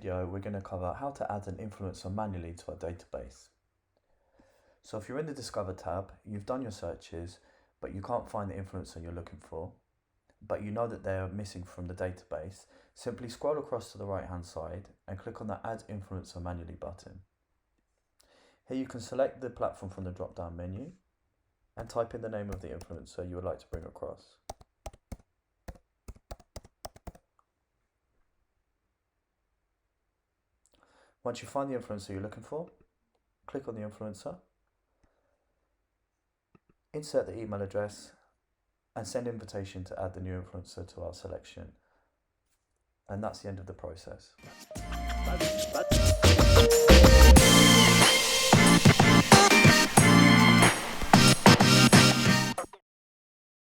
video, we're going to cover how to add an influencer manually to our database. So if you're in the Discover tab, you've done your searches, but you can't find the influencer you're looking for, but you know that they're missing from the database, simply scroll across to the right hand side and click on the Add Influencer Manually button. Here you can select the platform from the drop down menu and type in the name of the influencer you would like to bring across. Once you find the influencer you're looking for, click on the influencer, insert the email address and send invitation to add the new influencer to our selection. And that's the end of the process.